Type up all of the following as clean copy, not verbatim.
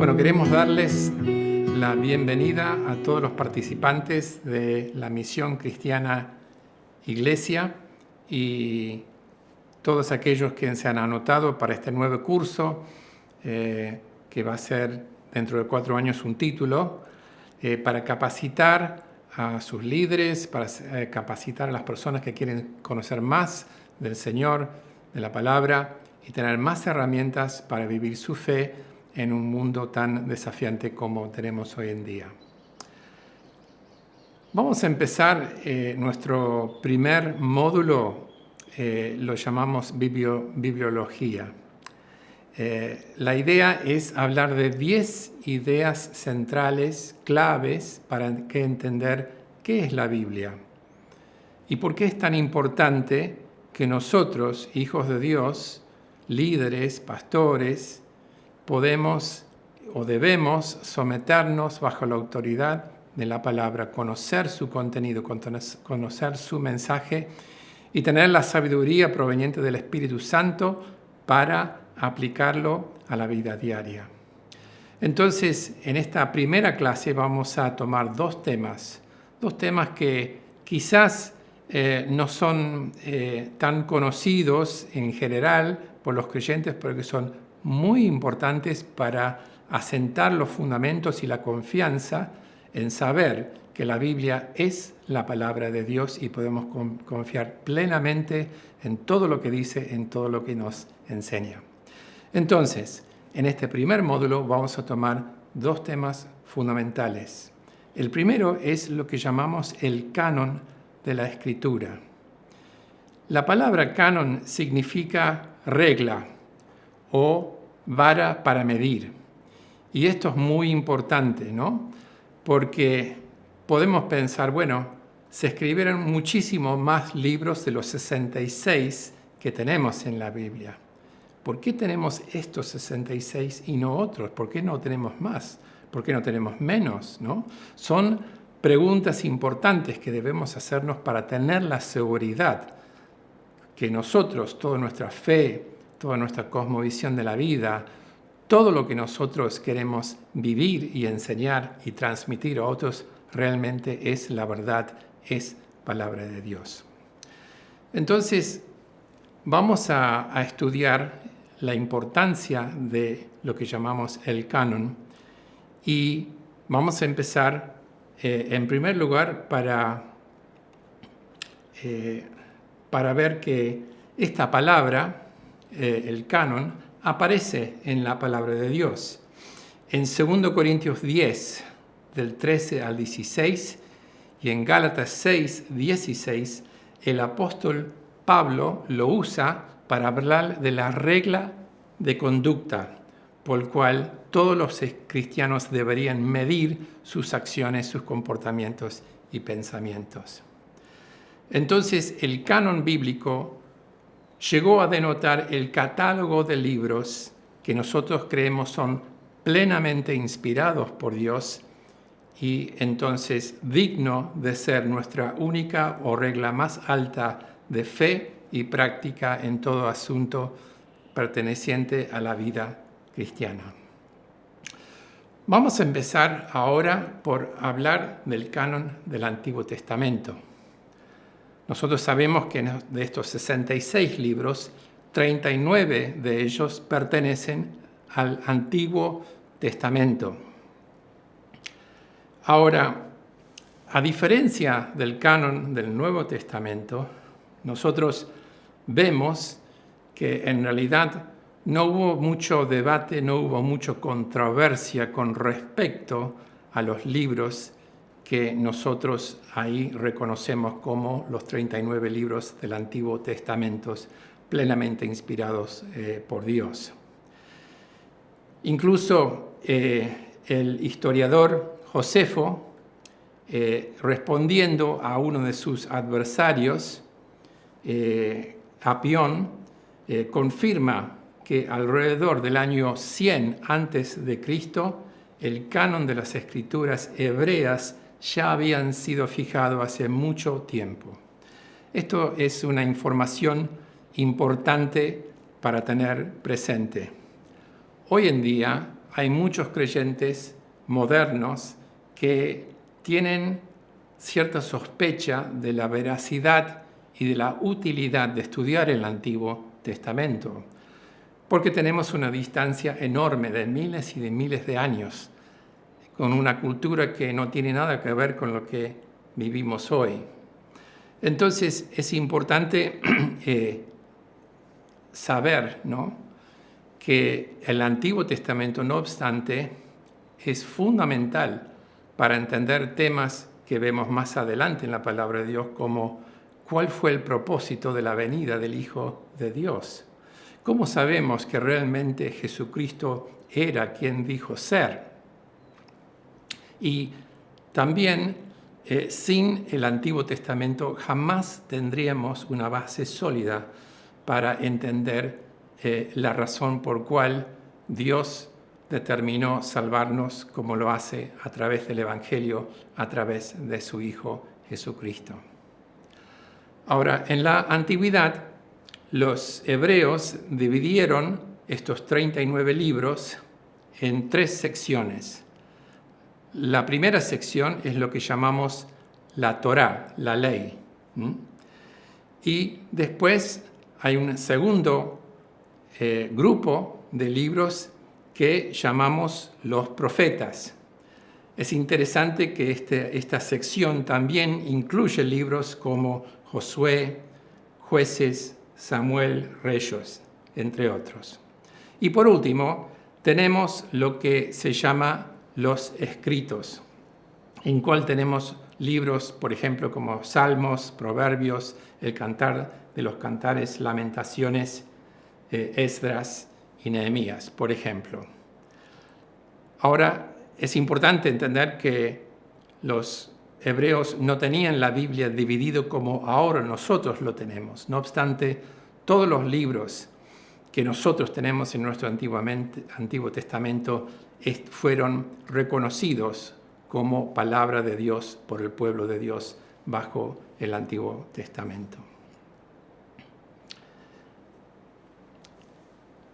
Bueno, queremos darles la bienvenida a todos los participantes de la Misión Cristiana Iglesia y todos aquellos que se han anotado para este nuevo curso, que va a ser dentro de 4 años un título, para capacitar a sus líderes, para capacitar a las personas que quieren conocer más del Señor, de la palabra, y tener más herramientas para vivir su fe en un mundo tan desafiante como tenemos hoy en día. Vamos a empezar nuestro primer módulo, lo llamamos bibliología. La idea es hablar de 10 ideas centrales, claves, para entender qué es la Biblia y por qué es tan importante que nosotros, hijos de Dios, líderes, pastores, podemos o debemos someternos bajo la autoridad de la palabra, conocer su contenido, conocer su mensaje y tener la sabiduría proveniente del Espíritu Santo para aplicarlo a la vida diaria. Entonces, en esta primera clase vamos a tomar dos temas que quizás no son tan conocidos en general por los creyentes, pero que son muy importantes para asentar los fundamentos y la confianza en saber que la Biblia es la palabra de Dios y podemos confiar plenamente en todo lo que dice, en todo lo que nos enseña. Entonces, en este primer módulo vamos a tomar 2 temas fundamentales. El primero es lo que llamamos el canon de la Escritura. La palabra canon significa regla o vara para medir. Y esto es muy importante, ¿no? Porque podemos pensar, bueno, se escribieron muchísimo más libros de los 66 que tenemos en la Biblia. ¿Por qué tenemos estos 66 y no otros? ¿Por qué no tenemos más? ¿Por qué no tenemos menos? ¿No? Son preguntas importantes que debemos hacernos para tener la seguridad que nosotros, toda nuestra fe, toda nuestra cosmovisión de la vida, todo lo que nosotros queremos vivir y enseñar y transmitir a otros realmente es la verdad, es palabra de Dios. Entonces, vamos a estudiar la importancia de lo que llamamos el canon y vamos a empezar en primer lugar para ver que esta palabra, el canon, aparece en la palabra de Dios. En 2 Corintios 10, del 13 al 16, y en Gálatas 6, 16, el apóstol Pablo lo usa para hablar de la regla de conducta, por la cual todos los cristianos deberían medir sus acciones, sus comportamientos y pensamientos. Entonces, el canon bíblico llegó a denotar el catálogo de libros que nosotros creemos son plenamente inspirados por Dios y entonces digno de ser nuestra única o regla más alta de fe y práctica en todo asunto perteneciente a la vida cristiana. Vamos a empezar ahora por hablar del canon del Antiguo Testamento. Nosotros sabemos que de estos 66 libros, 39 de ellos pertenecen al Antiguo Testamento. Ahora, a diferencia del canon del Nuevo Testamento, nosotros vemos que en realidad no hubo mucho debate, no hubo mucha controversia con respecto a los libros que nosotros ahí reconocemos como los 39 libros del Antiguo Testamento plenamente inspirados por Dios. Incluso el historiador Josefo, respondiendo a uno de sus adversarios, Apión, confirma que alrededor del año 100 antes de Cristo, el canon de las Escrituras hebreas ya habían sido fijados hace mucho tiempo. Esto es una información importante para tener presente. Hoy en día hay muchos creyentes modernos que tienen cierta sospecha de la veracidad y de la utilidad de estudiar el Antiguo Testamento, porque tenemos una distancia enorme de miles y de miles de años, con una cultura que no tiene nada que ver con lo que vivimos hoy. Entonces es importante saber, ¿no?, que el Antiguo Testamento, no obstante, es fundamental para entender temas que vemos más adelante en la palabra de Dios, como cuál fue el propósito de la venida del Hijo de Dios. ¿Cómo sabemos que realmente Jesucristo era quien dijo ser? Y también, sin el Antiguo Testamento, jamás tendríamos una base sólida para entender la razón por cual Dios determinó salvarnos como lo hace a través del Evangelio, a través de su Hijo Jesucristo. Ahora, en la antigüedad, los hebreos dividieron estos 39 libros en 3 secciones. La primera sección es lo que llamamos la Torá, la ley. Y después hay un segundo grupo de libros que llamamos los profetas. Es interesante que esta sección también incluye libros como Josué, Jueces, Samuel, Reyes, entre otros. Y por último, tenemos lo que se llama los escritos, en cual tenemos libros, por ejemplo, como Salmos, Proverbios, el Cantar de los Cantares, Lamentaciones, Esdras y Nehemías, por ejemplo. Ahora, es importante entender que los hebreos no tenían la Biblia dividido como ahora nosotros lo tenemos. No obstante, todos los libros que nosotros tenemos en nuestro Antiguo Testamento fueron reconocidos como palabra de Dios por el pueblo de Dios bajo el Antiguo Testamento.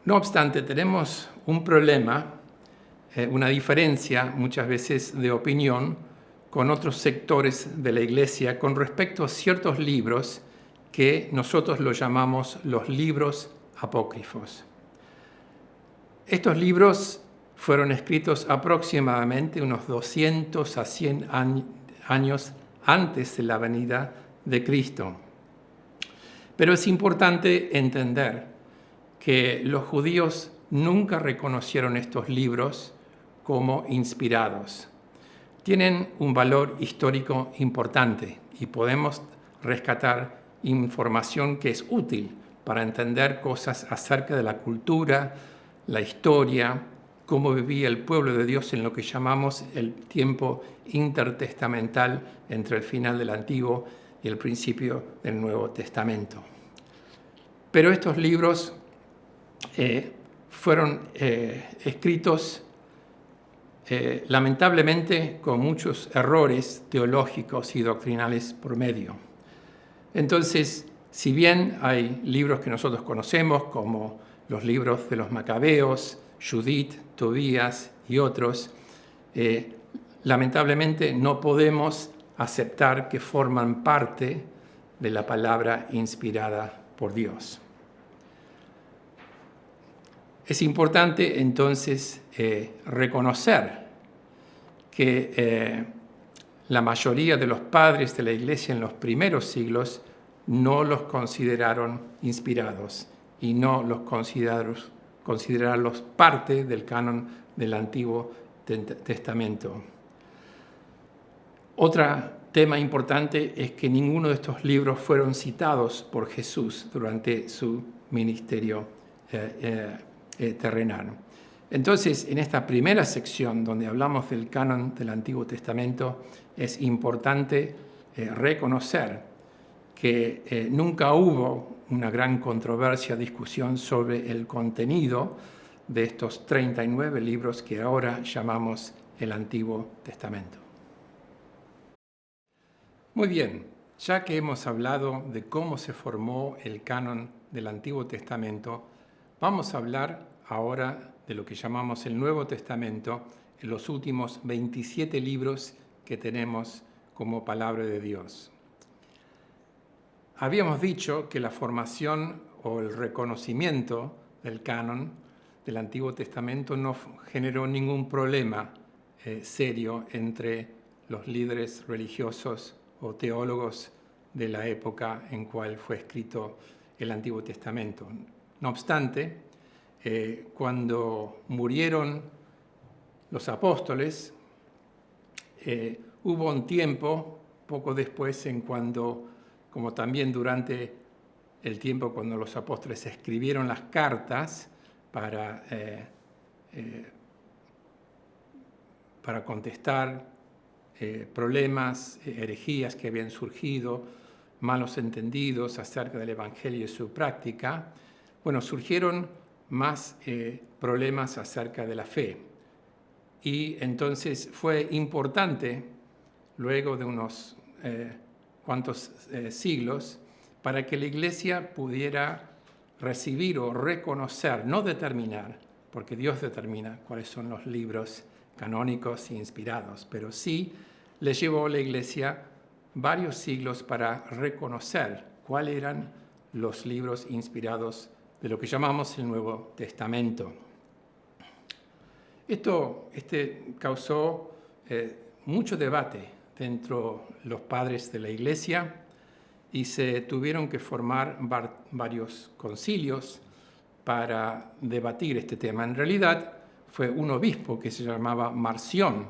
No obstante, tenemos un problema, una diferencia muchas veces de opinión con otros sectores de la Iglesia con respecto a ciertos libros que nosotros los llamamos los libros apócrifos. Estos libros fueron escritos aproximadamente unos 200 a 100 años antes de la venida de Cristo. Pero es importante entender que los judíos nunca reconocieron estos libros como inspirados. Tienen un valor histórico importante y podemos rescatar información que es útil para entender cosas acerca de la cultura, la historia, cómo vivía el pueblo de Dios en lo que llamamos el tiempo intertestamental entre el final del Antiguo y el principio del Nuevo Testamento. Pero estos libros fueron escritos lamentablemente con muchos errores teológicos y doctrinales por medio. Entonces, si bien hay libros que nosotros conocemos, como los libros de los Macabeos, Judith, Tobías y otros, lamentablemente no podemos aceptar que forman parte de la palabra inspirada por Dios. Es importante entonces reconocer que la mayoría de los padres de la Iglesia en los primeros siglos no los consideraron inspirados y no los consideraron parte del canon del Antiguo Testamento. Otro tema importante es que ninguno de estos libros fueron citados por Jesús durante su ministerio terrenal. Entonces, en esta primera sección donde hablamos del canon del Antiguo Testamento, es importante reconocer que nunca hubo una gran controversia, discusión sobre el contenido de estos 39 libros que ahora llamamos el Antiguo Testamento. Muy bien, ya que hemos hablado de cómo se formó el canon del Antiguo Testamento, vamos a hablar ahora de lo que llamamos el Nuevo Testamento, en los últimos 27 libros que tenemos como palabra de Dios. Habíamos dicho que la formación o el reconocimiento del canon del Antiguo Testamento no generó ningún problema serio entre los líderes religiosos o teólogos de la época en cual fue escrito el Antiguo Testamento. No obstante, cuando murieron los apóstoles, hubo un tiempo, poco después, en cuando, como también durante el tiempo cuando los apóstoles escribieron las cartas para contestar problemas, herejías que habían surgido, malos entendidos acerca del Evangelio y su práctica, surgieron más problemas acerca de la fe. Y entonces fue importante, luego de unos cuantos siglos, para que la Iglesia pudiera recibir o reconocer, no determinar, porque Dios determina cuáles son los libros canónicos e inspirados, pero sí le llevó a la Iglesia varios siglos para reconocer cuáles eran los libros inspirados de lo que llamamos el Nuevo Testamento. Esto causó mucho debate dentro de los padres de la Iglesia y se tuvieron que formar varios concilios para debatir este tema. En realidad fue un obispo que se llamaba Marción,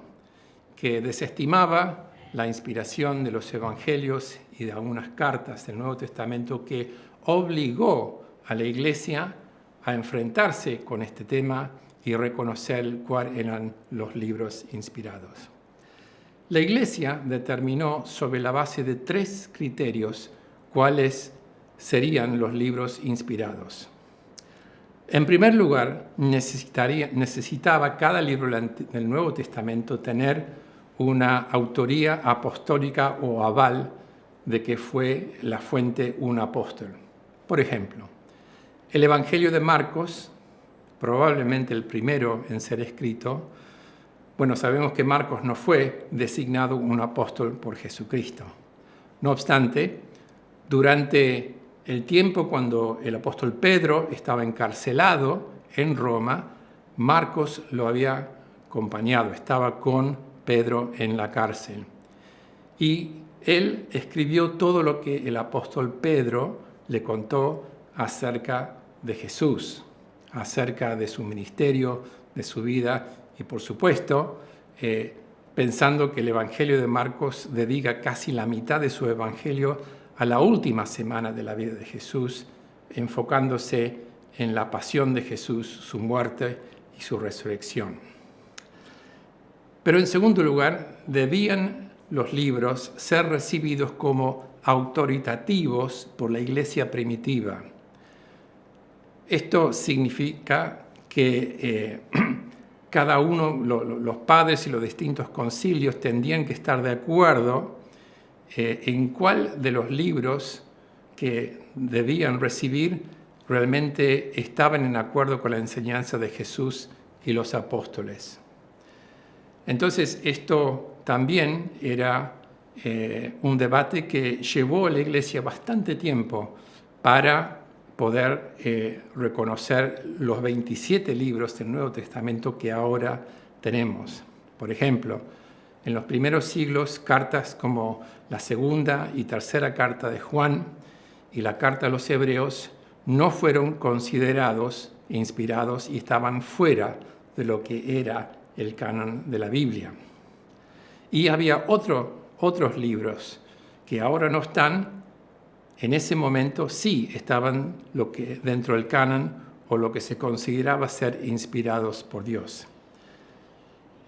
que desestimaba la inspiración de los evangelios y de algunas cartas del Nuevo Testamento, que obligó a la Iglesia a enfrentarse con este tema y reconocer cuáles eran los libros inspirados. La Iglesia determinó sobre la base de 3 criterios cuáles serían los libros inspirados. En primer lugar, necesitaba cada libro del Nuevo Testamento tener una autoría apostólica o aval de que fue la fuente un apóstol. Por ejemplo, el Evangelio de Marcos, probablemente el primero en ser escrito, sabemos que Marcos no fue designado un apóstol por Jesucristo. No obstante, durante el tiempo cuando el apóstol Pedro estaba encarcelado en Roma, Marcos lo había acompañado, estaba con Pedro en la cárcel. Y él escribió todo lo que el apóstol Pedro le contó acerca de Jesús, acerca de su ministerio, de su vida, y por supuesto, pensando que el Evangelio de Marcos dedica casi la mitad de su Evangelio a la última semana de la vida de Jesús, enfocándose en la pasión de Jesús, su muerte y su resurrección. Pero en segundo lugar, debían los libros ser recibidos como autoritativos por la Iglesia primitiva. Esto significa que cada uno, los padres y los distintos concilios, tendrían que estar de acuerdo en cuál de los libros que debían recibir realmente estaban en acuerdo con la enseñanza de Jesús y los apóstoles. Entonces, esto también era un debate que llevó a la Iglesia bastante tiempo para poder reconocer los 27 libros del Nuevo Testamento que ahora tenemos. Por ejemplo, en los primeros siglos, cartas como la segunda y tercera carta de Juan y la carta a los Hebreos no fueron considerados inspirados y estaban fuera de lo que era el canon de la Biblia. Y había otros libros que ahora no están, en ese momento sí estaban dentro del canon o lo que se consideraba ser inspirados por Dios.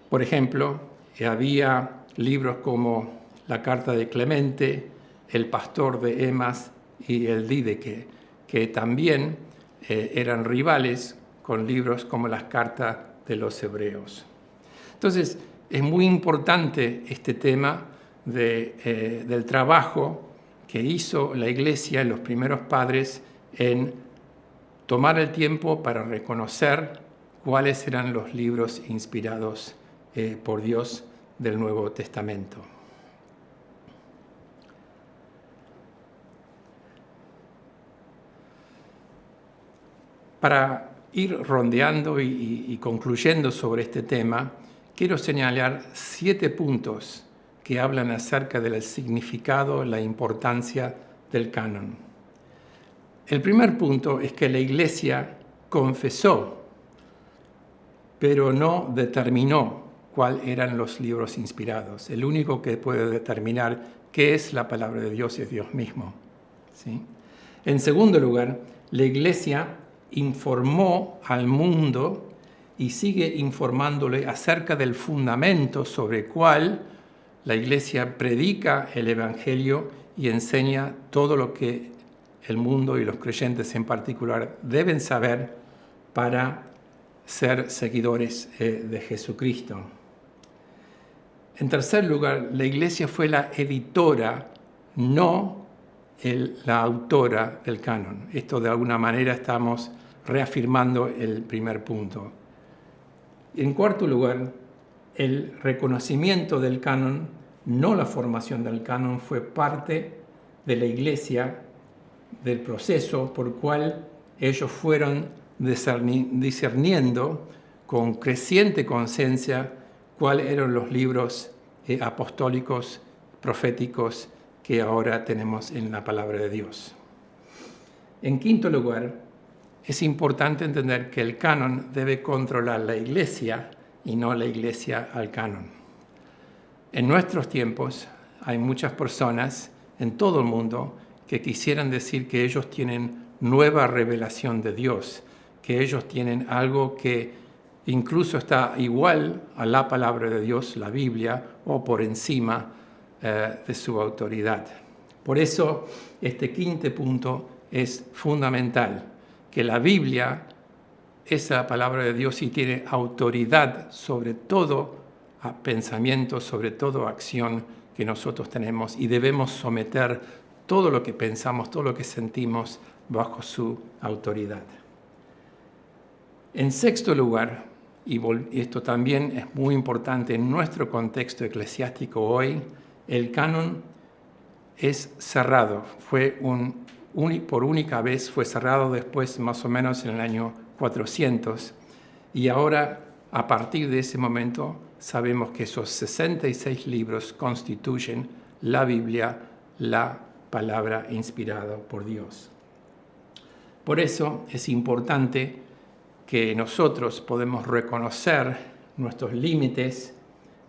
Por ejemplo, había libros como la carta de Clemente, el pastor de Emas y el Dídaque, que también eran rivales con libros como las cartas de los Hebreos. Entonces, es muy importante este tema del trabajo que hizo la Iglesia, los primeros padres, en tomar el tiempo para reconocer cuáles eran los libros inspirados por Dios del Nuevo Testamento. Para ir rondeando y concluyendo sobre este tema, quiero señalar 7 puntos que hablan acerca del significado, la importancia del canon. El primer punto es que la Iglesia confesó, pero no determinó cuáles eran los libros inspirados. El único que puede determinar qué es la palabra de Dios es Dios mismo, ¿sí? En segundo lugar, la Iglesia informó al mundo y sigue informándole acerca del fundamento sobre el cual la Iglesia predica el Evangelio y enseña todo lo que el mundo y los creyentes en particular deben saber para ser seguidores de Jesucristo. En tercer lugar, la Iglesia fue la editora, no la autora del canon. Esto de alguna manera estamos reafirmando el primer punto. En cuarto lugar, el reconocimiento del canon, no la formación del canon, fue parte de la Iglesia, del proceso por el cual ellos fueron discerniendo con creciente conciencia cuáles eran los libros apostólicos, proféticos que ahora tenemos en la palabra de Dios. En quinto lugar, es importante entender que el canon debe controlar la Iglesia y no la Iglesia al canon. En nuestros tiempos hay muchas personas en todo el mundo que quisieran decir que ellos tienen nueva revelación de Dios, que ellos tienen algo que incluso está igual a la palabra de Dios, la Biblia, o por encima de su autoridad. Por eso, este quinto punto es fundamental, que la Biblia es la palabra de Dios y tiene autoridad sobre todo pensamiento, sobre todo acción que nosotros tenemos, y debemos someter todo lo que pensamos, todo lo que sentimos bajo su autoridad. En sexto lugar, y esto también es muy importante en nuestro contexto eclesiástico hoy, el canon es cerrado. Por única vez fue cerrado después, más o menos en el año 400, y ahora, a partir de ese momento, sabemos que esos 66 libros constituyen la Biblia, la palabra inspirada por Dios. Por eso es importante que nosotros podemos reconocer nuestros límites,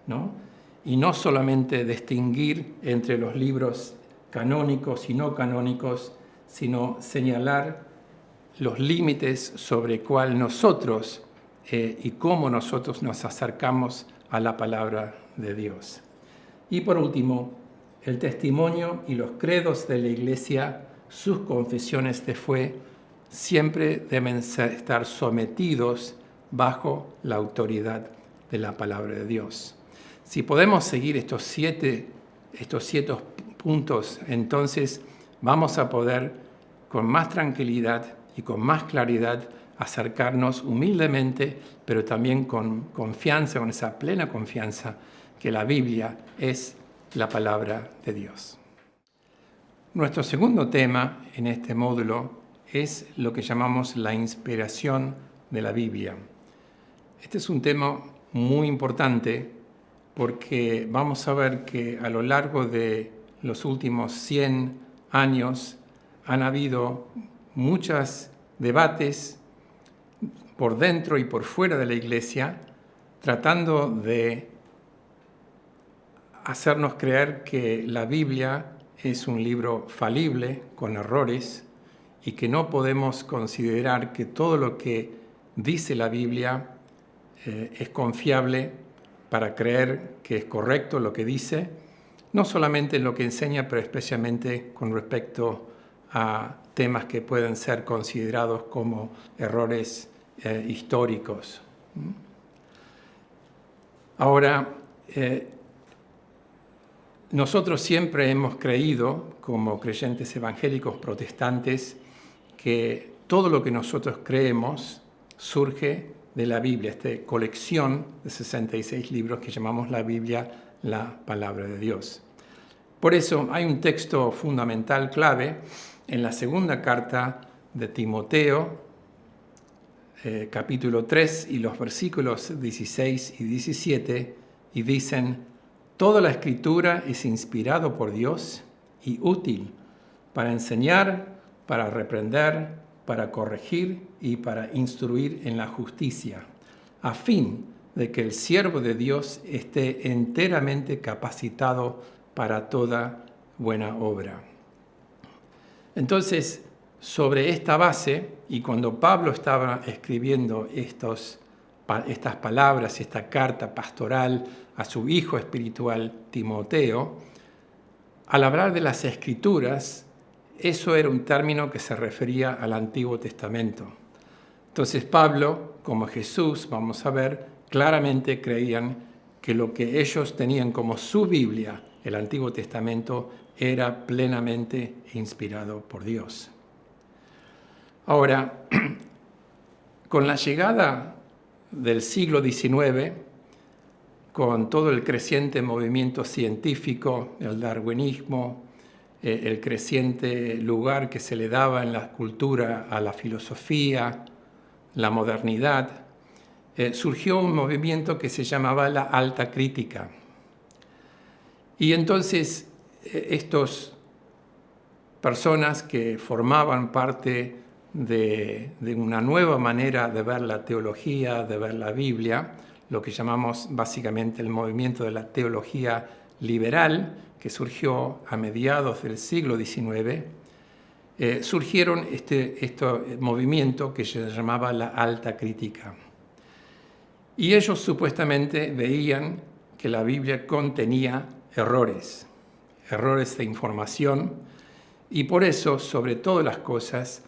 ¿no? Y no solamente distinguir entre los libros canónicos y no canónicos, sino señalar los límites sobre cuál nosotros y cómo nosotros nos acercamos a la palabra de Dios. Y por último, el testimonio y los credos de la Iglesia, sus confesiones de fe, siempre deben estar sometidos bajo la autoridad de la palabra de Dios. Si podemos seguir estos siete puntos, entonces vamos a poder con más tranquilidad y con más claridad acercarnos humildemente, pero también con confianza, con esa plena confianza que la Biblia es la palabra de Dios. Nuestro segundo tema en este módulo es lo que llamamos la inspiración de la Biblia. Este es un tema muy importante porque vamos a ver que a lo largo de los últimos 100 años han habido muchos debates por dentro y por fuera de la Iglesia tratando de hacernos creer que la Biblia es un libro falible, con errores, y que no podemos considerar que todo lo que dice la Biblia es confiable para creer que es correcto lo que dice, no solamente en lo que enseña, pero especialmente con respecto a temas que pueden ser considerados como errores históricos. Ahora, nosotros siempre hemos creído, como creyentes evangélicos protestantes, que todo lo que nosotros creemos surge de la Biblia, esta colección de 66 libros que llamamos la Biblia, la Palabra de Dios. Por eso hay un texto fundamental clave en la segunda carta de Timoteo, capítulo 3 y los versículos 16 y 17, y dicen: toda la Escritura es inspirado por Dios y útil para enseñar, para reprender, para corregir y para instruir en la justicia, a fin de que el siervo de Dios esté enteramente capacitado para toda buena obra. Entonces, sobre esta base, y cuando Pablo estaba escribiendo estas palabras, esta carta pastoral a su hijo espiritual Timoteo, al hablar de las Escrituras, eso era un término que se refería al Antiguo Testamento. Entonces Pablo, como Jesús, vamos a ver, claramente creían que lo que ellos tenían como su Biblia, el Antiguo Testamento, era plenamente inspirado por Dios. Ahora, con la llegada del siglo XIX, con todo el creciente movimiento científico, el darwinismo, el creciente lugar que se le daba en la cultura a la filosofía, la modernidad, surgió un movimiento que se llamaba la alta crítica. Y entonces estas personas que formaban parte de una nueva manera de ver la teología, de ver la Biblia, lo que llamamos básicamente el movimiento de la teología liberal, que surgió a mediados del siglo XIX, surgieron este movimiento que se llamaba la alta crítica. Y ellos supuestamente veían que la Biblia contenía errores de información, y por eso, sobre todas las cosas,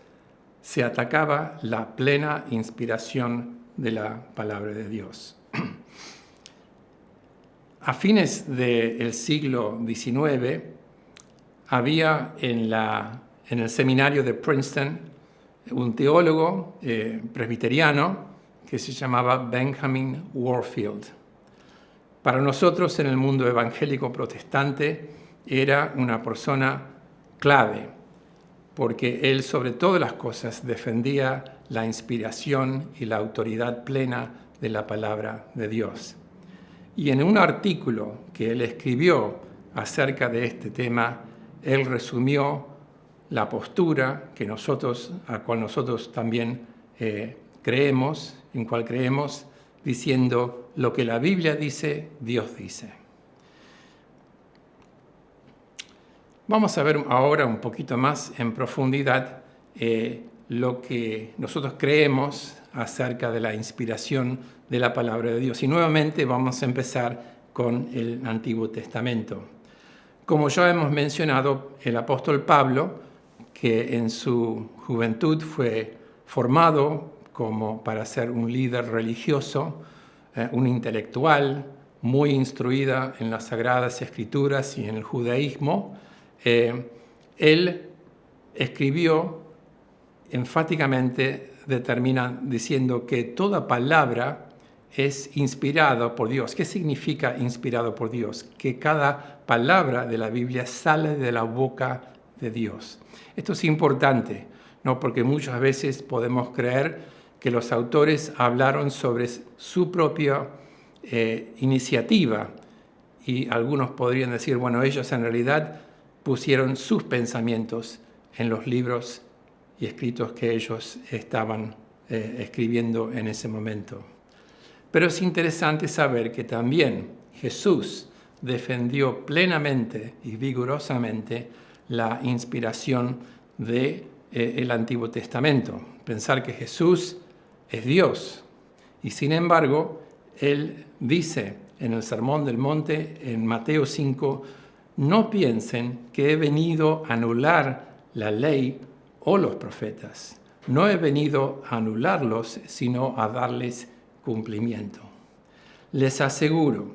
se atacaba la plena inspiración de la palabra de Dios. A fines del siglo XIX había en el seminario de Princeton un teólogo presbiteriano que se llamaba Benjamin Warfield. Para nosotros en el mundo evangélico protestante era una persona clave, porque él sobre todas las cosas defendía la inspiración y la autoridad plena de la palabra de Dios. Y en un artículo que él escribió acerca de este tema, él resumió la postura a cual nosotros también creemos, diciendo: lo que la Biblia dice, Dios dice. Vamos a ver ahora un poquito más en profundidad lo que nosotros creemos acerca de la inspiración de la palabra de Dios. Y nuevamente vamos a empezar con el Antiguo Testamento. Como ya hemos mencionado, el apóstol Pablo, que en su juventud fue formado para ser un líder religioso, un intelectual, muy instruida en las Sagradas Escrituras y en el judaísmo, él escribió enfáticamente, diciendo que toda palabra es inspirada por Dios. ¿Qué significa inspirado por Dios? Que cada palabra de la Biblia sale de la boca de Dios. Esto es importante, ¿no? Porque muchas veces podemos creer que los autores hablaron sobre su propia iniciativa, y algunos podrían decir, bueno, ellos en realidad pusieron sus pensamientos en los libros y escritos que ellos estaban escribiendo en ese momento. Pero es interesante saber que también Jesús defendió plenamente y vigorosamente la inspiración del Antiguo Testamento. Pensar que Jesús es Dios. Y sin embargo, él dice en el Sermón del Monte, en Mateo 5, no piensen que he venido a anular la ley o los profetas. No he venido a anularlos, sino a darles cumplimiento. Les aseguro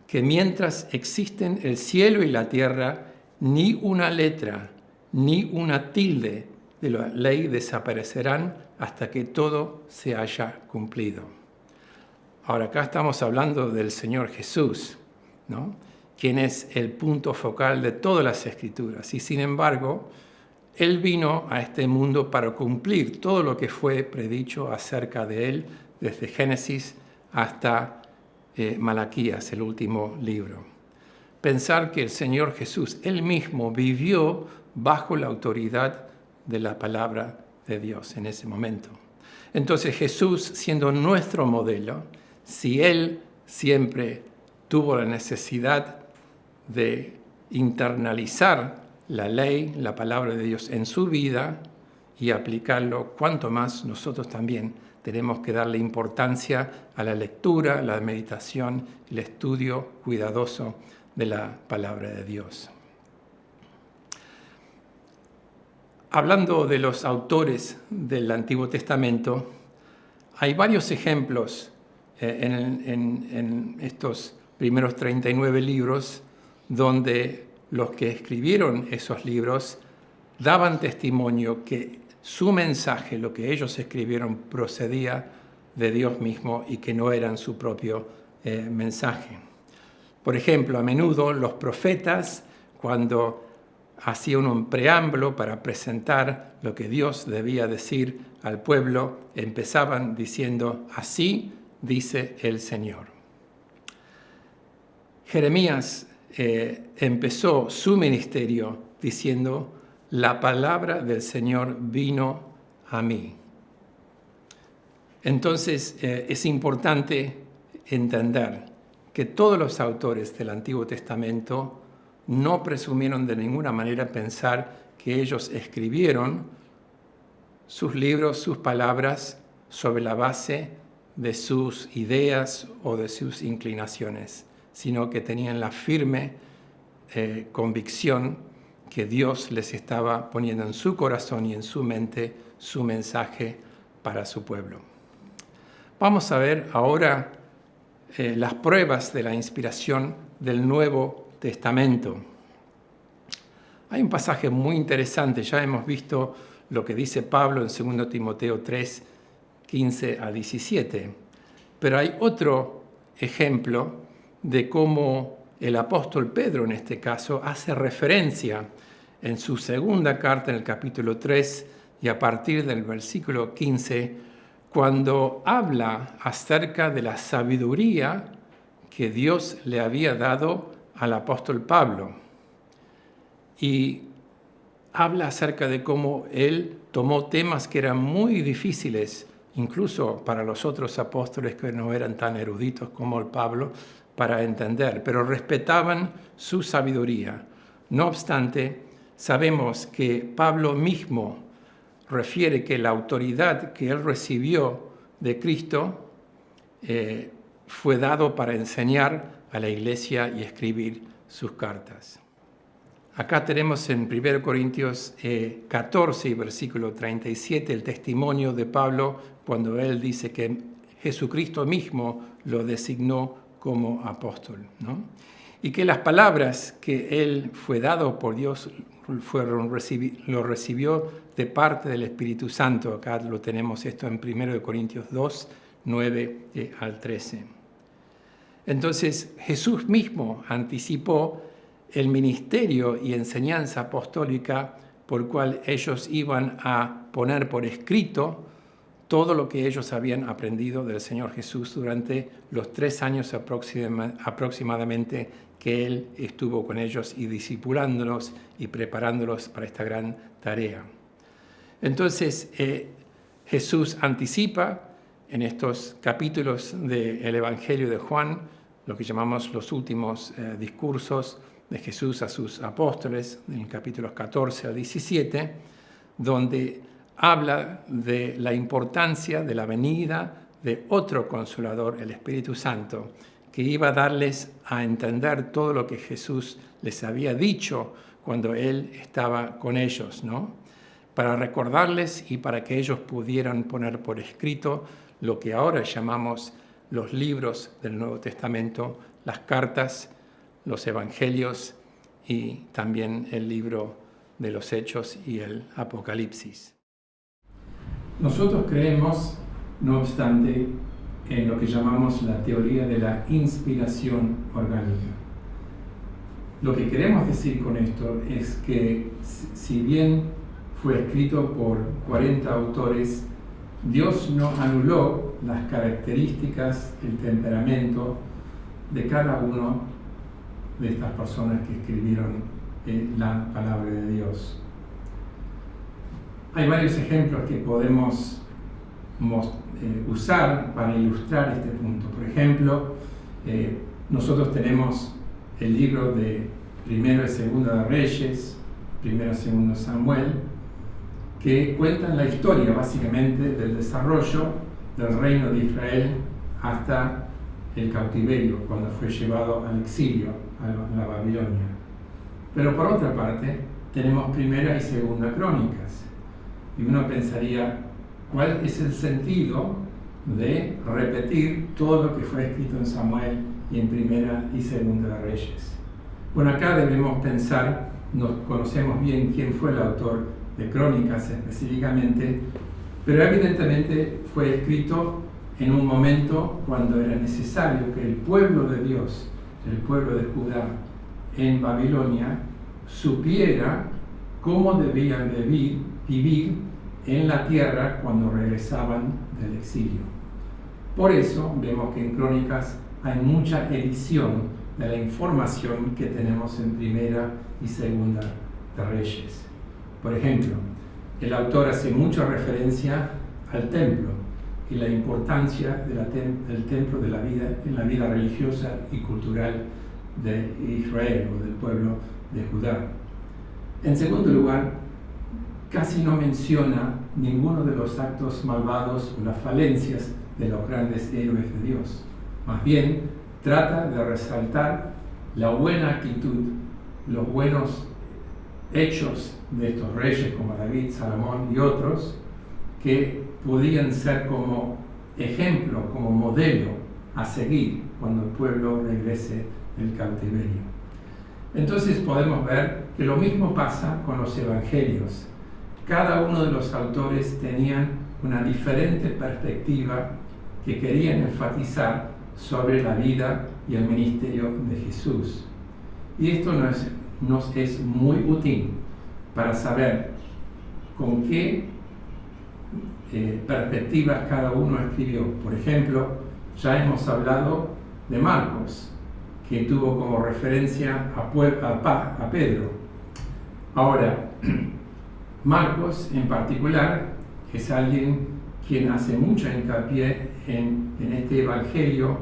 que mientras existen el cielo y la tierra, ni una letra, ni una tilde de la ley desaparecerán hasta que todo se haya cumplido. Ahora, acá estamos hablando del Señor Jesús, ¿no? Quien es el punto focal de todas las Escrituras. Y sin embargo, Él vino a este mundo para cumplir todo lo que fue predicho acerca de Él, desde Génesis hasta Malaquías, el último libro. Pensar que el Señor Jesús, Él mismo, vivió bajo la autoridad de la palabra de Dios en ese momento. Entonces Jesús, siendo nuestro modelo, si Él siempre tuvo la necesidad de internalizar la ley, la palabra de Dios en su vida y aplicarlo, cuanto más nosotros también tenemos que darle importancia a la lectura, la meditación, el estudio cuidadoso de la palabra de Dios. Hablando de los autores del Antiguo Testamento, hay varios ejemplos en estos primeros 39 libros donde los que escribieron esos libros daban testimonio que su mensaje, lo que ellos escribieron, procedía de Dios mismo y que no eran su propio mensaje. Por ejemplo, a menudo los profetas, cuando hacían un preámbulo para presentar lo que Dios debía decir al pueblo, empezaban diciendo: así dice el Señor. Jeremías empezó su ministerio diciendo: la palabra del Señor vino a mí. Entonces es importante entender que todos los autores del Antiguo Testamento no presumieron de ninguna manera pensar que ellos escribieron sus libros, sus palabras, sobre la base de sus ideas o de sus inclinaciones, sino que tenían la firme convicción que Dios les estaba poniendo en su corazón y en su mente su mensaje para su pueblo. Vamos a ver ahora las pruebas de la inspiración del Nuevo Testamento. Hay un pasaje muy interesante, ya hemos visto lo que dice Pablo en 2 Timoteo 3, 15 a 17, pero hay otro ejemplo de cómo el apóstol Pedro, en este caso, hace referencia en su segunda carta, en el capítulo 3, y a partir del versículo 15, cuando habla acerca de la sabiduría que Dios le había dado al apóstol Pablo. Y habla acerca de cómo él tomó temas que eran muy difíciles, incluso para los otros apóstoles que no eran tan eruditos como el Pablo, para entender, pero respetaban su sabiduría. No obstante, sabemos que Pablo mismo refiere que la autoridad que él recibió de Cristo fue dado para enseñar a la iglesia y escribir sus cartas. Acá tenemos en 1 Corintios 14, versículo 37, el testimonio de Pablo cuando él dice que Jesucristo mismo lo designó como apóstol, ¿no? Y que las palabras que él fue dado por Dios lo recibió de parte del Espíritu Santo. Acá lo tenemos esto en 1 Corintios 2, 9 al 13. Entonces Jesús mismo anticipó el ministerio y enseñanza apostólica por cual ellos iban a poner por escrito todo lo que ellos habían aprendido del Señor Jesús durante los 3 años aproximadamente que Él estuvo con ellos y discipulándolos y preparándolos para esta gran tarea. Entonces, Jesús anticipa en estos capítulos del Evangelio de Juan, lo que llamamos los últimos discursos de Jesús a sus apóstoles, en capítulos 14 al 17, donde habla de la importancia de la venida de otro Consolador, el Espíritu Santo, que iba a darles a entender todo lo que Jesús les había dicho cuando Él estaba con ellos, ¿no? Para recordarles y para que ellos pudieran poner por escrito lo que ahora llamamos los libros del Nuevo Testamento, las cartas, los evangelios y también el libro de los Hechos y el Apocalipsis. Nosotros creemos, no obstante, en lo que llamamos la teoría de la inspiración orgánica. Lo que queremos decir con esto es que si bien fue escrito por 40 autores, Dios no anuló las características, el temperamento de cada uno de estas personas que escribieron la palabra de Dios. Hay varios ejemplos que podemos usar para ilustrar este punto. Por ejemplo, nosotros tenemos el libro de Primero y Segundo de Reyes, Primero y Segundo Samuel, que cuentan la historia básicamente del desarrollo del reino de Israel hasta el cautiverio, cuando fue llevado al exilio, a la Babilonia. Pero por otra parte, tenemos Primera y Segunda Crónicas, y uno pensaría, ¿cuál es el sentido de repetir todo lo que fue escrito en Samuel y en Primera y Segunda de Reyes? Bueno, acá debemos pensar, nos conocemos bien quién fue el autor de Crónicas específicamente, pero evidentemente fue escrito en un momento cuando era necesario que el pueblo de Dios, el pueblo de Judá en Babilonia, supiera cómo debían vivir en la tierra cuando regresaban del exilio. Por eso vemos que en Crónicas hay mucha edición de la información que tenemos en Primera y Segunda de Reyes. Por ejemplo, el autor hace mucha referencia al templo y la importancia del templo en la vida religiosa y cultural de Israel o del pueblo de Judá. En segundo lugar, casi no menciona ninguno de los actos malvados o las falencias de los grandes héroes de Dios. Más bien, trata de resaltar la buena actitud, los buenos hechos de estos reyes como David, Salomón y otros, que podían ser como ejemplo, como modelo a seguir cuando el pueblo regrese del cautiverio. Entonces podemos ver que lo mismo pasa con los evangelios. Cada uno de los autores tenían una diferente perspectiva que querían enfatizar sobre la vida y el ministerio de Jesús. Y esto nos es muy útil para saber con qué perspectivas cada uno escribió. Por ejemplo, ya hemos hablado de Marcos, que tuvo como referencia a Pedro. Ahora, Marcos en particular es alguien quien hace mucha hincapié en este evangelio,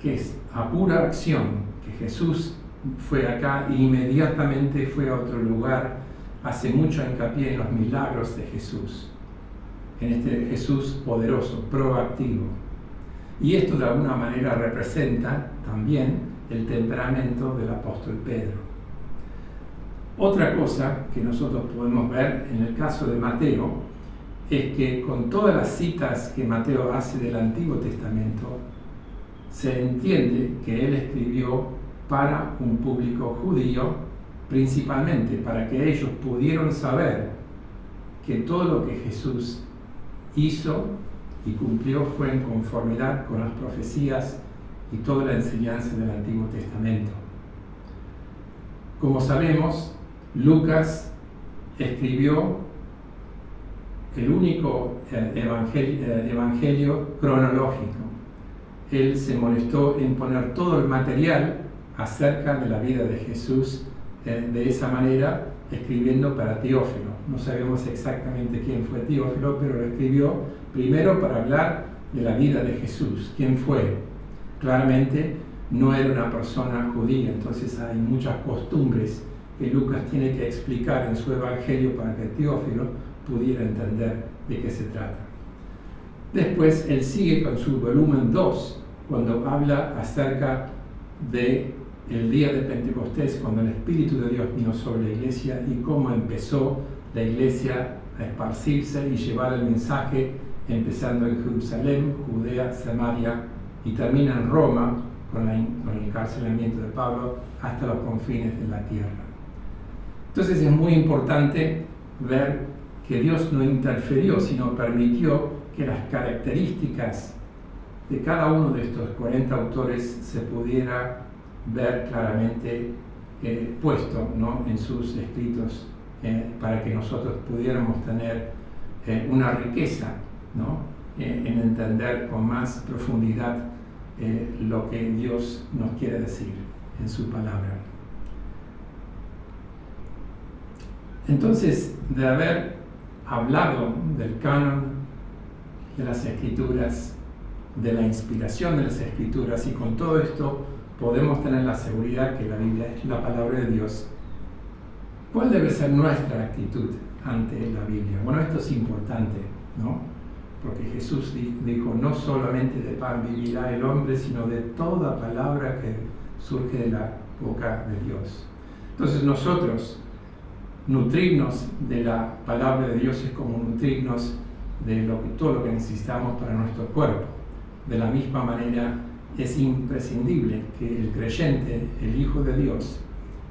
que es a pura acción, que Jesús fue acá e inmediatamente fue a otro lugar. Hace mucho hincapié en los milagros de Jesús, en este Jesús poderoso, proactivo. Y esto de alguna manera representa también el temperamento del apóstol Pedro. Otra cosa que nosotros podemos ver en el caso de Mateo es que con todas las citas que Mateo hace del Antiguo Testamento, se entiende que él escribió para un público judío, principalmente para que ellos pudieran saber que todo lo que Jesús hizo y cumplió fue en conformidad con las profecías y toda la enseñanza del Antiguo Testamento. Como sabemos, Lucas escribió el único evangelio cronológico. Él se molestó en poner todo el material acerca de la vida de Jesús de esa manera, escribiendo para Teófilo. No sabemos exactamente quién fue Teófilo, pero lo escribió primero para hablar de la vida de Jesús. ¿Quién fue? Claramente no era una persona judía, entonces hay muchas costumbres que Lucas tiene que explicar en su evangelio para que Teófilo pudiera entender de qué se trata. Después él sigue con su volumen 2, cuando habla acerca de el día de Pentecostés, cuando el Espíritu de Dios vino sobre la iglesia y cómo empezó la iglesia a esparcirse y llevar el mensaje, empezando en Jerusalén, Judea, Samaria, y termina en Roma con el encarcelamiento de Pablo hasta los confines de la tierra. Entonces es muy importante ver que Dios no interfirió, sino permitió que las características de cada uno de estos 40 autores se pudiera ver claramente puesto, ¿no?, en sus escritos, para que nosotros pudiéramos tener una riqueza, ¿no?, en entender con más profundidad lo que Dios nos quiere decir en su palabra. Entonces, de haber hablado del canon de las Escrituras, de la inspiración de las Escrituras, y con todo esto podemos tener la seguridad que la Biblia es la palabra de Dios, ¿cuál debe ser nuestra actitud ante la Biblia? Bueno, esto es importante, ¿no? Porque Jesús dijo, no solamente de pan vivirá el hombre, sino de toda palabra que surge de la boca de Dios. Entonces nosotros, nutrirnos de la palabra de Dios es como nutrirnos de todo lo que necesitamos para nuestro cuerpo. De la misma manera, es imprescindible que el creyente, el Hijo de Dios,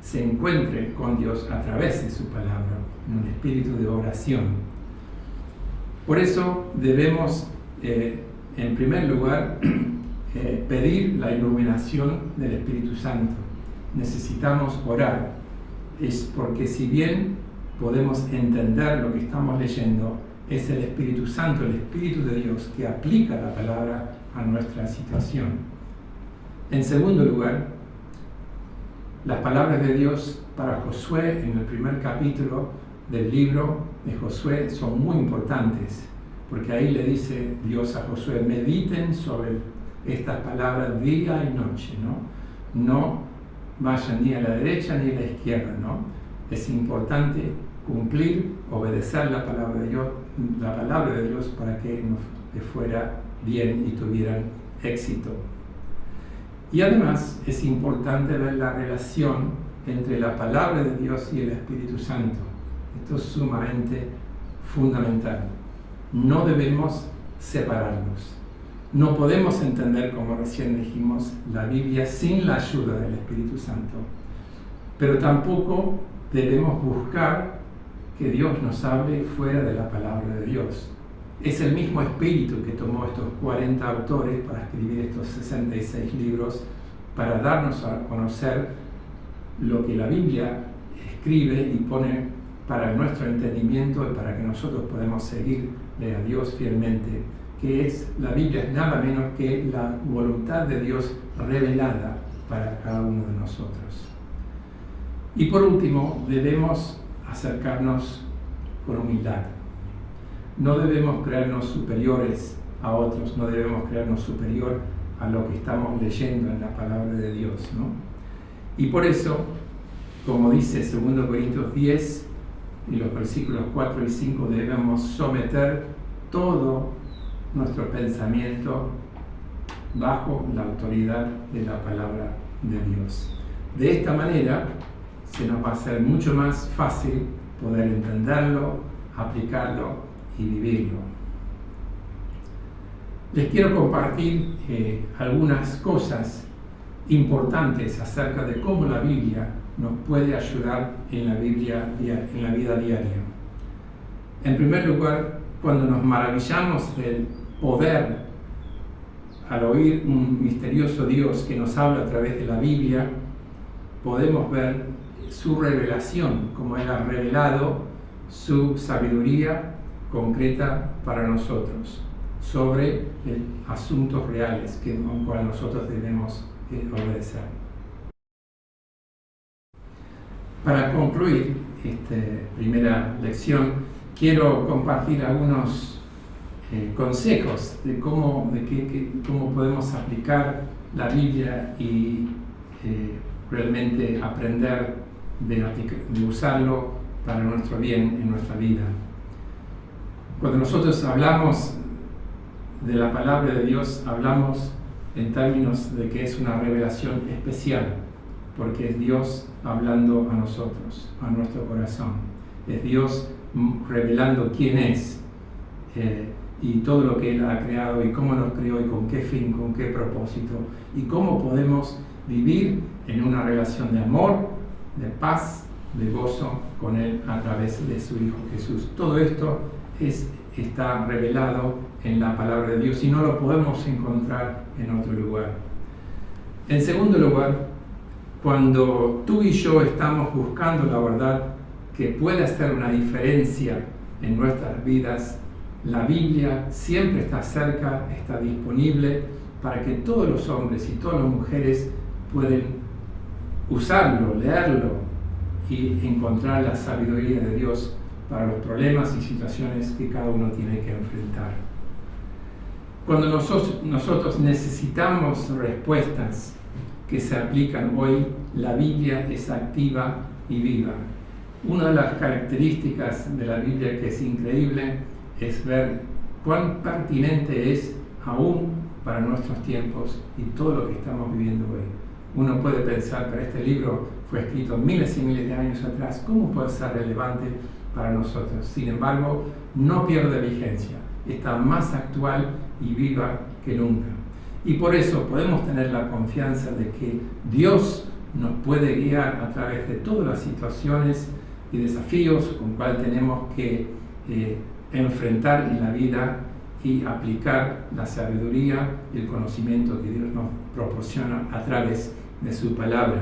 se encuentre con Dios a través de su palabra, en un espíritu de oración. Por eso debemos, en primer lugar, pedir la iluminación del Espíritu Santo. Necesitamos orar. Es porque si bien podemos entender lo que estamos leyendo, es el Espíritu Santo, el Espíritu de Dios, que aplica la palabra a nuestra situación. En segundo lugar, las palabras de Dios para Josué en el primer capítulo del libro de Josué son muy importantes, porque ahí le dice Dios a Josué, mediten sobre estas palabras día y noche, ¿no? No vayan ni a la derecha ni a la izquierda, ¿no? Es importante cumplir, obedecer la palabra de Dios para que nos fuera bien y tuvieran éxito. Y además es importante ver la relación entre la palabra de Dios y el Espíritu Santo. Esto es sumamente fundamental. No debemos separarlos. No podemos entender, como recién dijimos, la Biblia sin la ayuda del Espíritu Santo. Pero tampoco debemos buscar que Dios nos hable fuera de la palabra de Dios. Es el mismo espíritu que tomó estos 40 autores para escribir estos 66 libros, para darnos a conocer lo que la Biblia escribe y pone para nuestro entendimiento y para que nosotros podamos seguirle a Dios fielmente, que es, la Biblia es nada menos que la voluntad de Dios revelada para cada uno de nosotros. Y por último, debemos acercarnos con humildad. No debemos creernos superiores a otros, no debemos creernos superior a lo que estamos leyendo en la palabra de Dios, ¿no? Y por eso, como dice 2 Corintios 10, y los versículos 4 y 5, debemos someter todo nuestro pensamiento bajo la autoridad de la palabra de Dios. De esta manera, se nos va a hacer mucho más fácil poder entenderlo, aplicarlo y vivirlo. Les quiero compartir algunas cosas importantes acerca de cómo la Biblia nos puede ayudar en la vida diaria. En primer lugar, cuando nos maravillamos del poder al oír un misterioso Dios que nos habla a través de la Biblia, podemos ver su revelación, como Él ha revelado su sabiduría concreta para nosotros sobre asuntos reales con cuales nosotros debemos obedecer. Para concluir esta primera lección, quiero compartir algunos consejos de cómo podemos aplicar la Biblia y realmente aprender de usarlo para nuestro bien en nuestra vida. Cuando nosotros hablamos de la palabra de Dios, hablamos en términos de que es una revelación especial, porque es Dios hablando a nosotros, a nuestro corazón. Es Dios revelando quién es y todo lo que Él ha creado y cómo nos creó y con qué fin, con qué propósito y cómo podemos vivir en una relación de amor, de paz de gozo con Él a través de su Hijo Jesús. Todo esto está revelado en la palabra de Dios y no lo podemos encontrar en otro lugar. En segundo lugar, cuando tú y yo estamos buscando la verdad que puede hacer una diferencia en nuestras vidas, la Biblia siempre está cerca, está disponible para que todos los hombres y todas las mujeres pueden usarlo, leerlo y encontrar la sabiduría de Dios para los problemas y situaciones que cada uno tiene que enfrentar. Cuando nosotros necesitamos respuestas que se aplican hoy, la Biblia es activa y viva. Una de las características de la Biblia que es increíble es ver cuán pertinente es aún para nuestros tiempos y todo lo que estamos viviendo hoy. Uno puede pensar, pero este libro fue escrito miles y miles de años atrás, ¿cómo puede ser relevante para nosotros? Sin embargo, no pierde vigencia, está más actual y viva que nunca. Y por eso podemos tener la confianza de que Dios nos puede guiar a través de todas las situaciones y desafíos con los cuales tenemos que enfrentar en la vida y aplicar la sabiduría y el conocimiento que Dios nos proporciona a través de su palabra.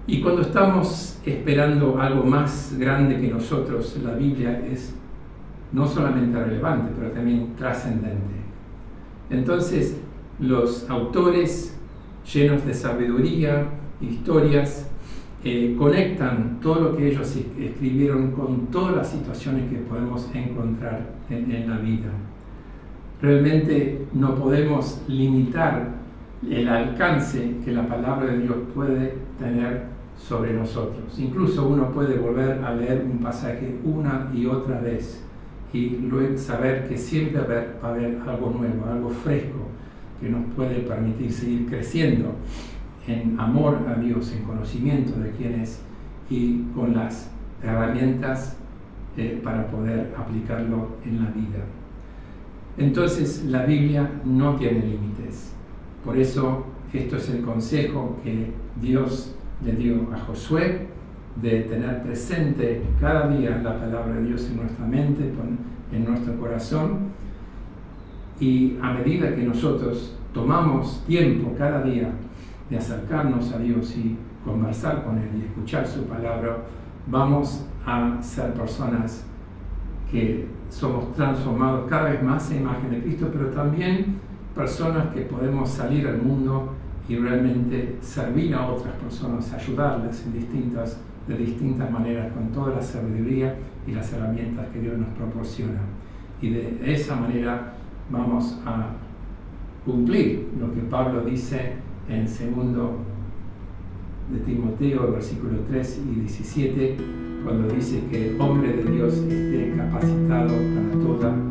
Y cuando estamos esperando algo más grande que nosotros, la Biblia es no solamente relevante, pero también trascendente. Entonces, los autores llenos de sabiduría, historias, conectan todo lo que ellos escribieron con todas las situaciones que podemos encontrar en la vida. Realmente no podemos limitar el alcance que la palabra de Dios puede tener sobre nosotros. Incluso uno puede volver a leer un pasaje una y otra vez y luego saber que siempre va a haber algo nuevo, algo fresco que nos puede permitir seguir creciendo en amor a Dios, en conocimiento de quién es y con las herramientas para poder aplicarlo en la vida. Entonces la Biblia no tiene límites. Por eso esto es el consejo que Dios le dio a Josué, de tener presente cada día la palabra de Dios en nuestra mente, en nuestro corazón, y a medida que nosotros tomamos tiempo cada día de acercarnos a Dios y conversar con Él y escuchar su palabra, vamos a ser personas que somos transformados cada vez más en imagen de Cristo, pero también personas que podemos salir al mundo y realmente servir a otras personas, ayudarles de distintas maneras, con toda la sabiduría y las herramientas que Dios nos proporciona. Y de esa manera vamos a cumplir lo que Pablo dice en 2 de Timoteo, versículo 3 y 17, cuando dice que el hombre de Dios esté capacitado para toda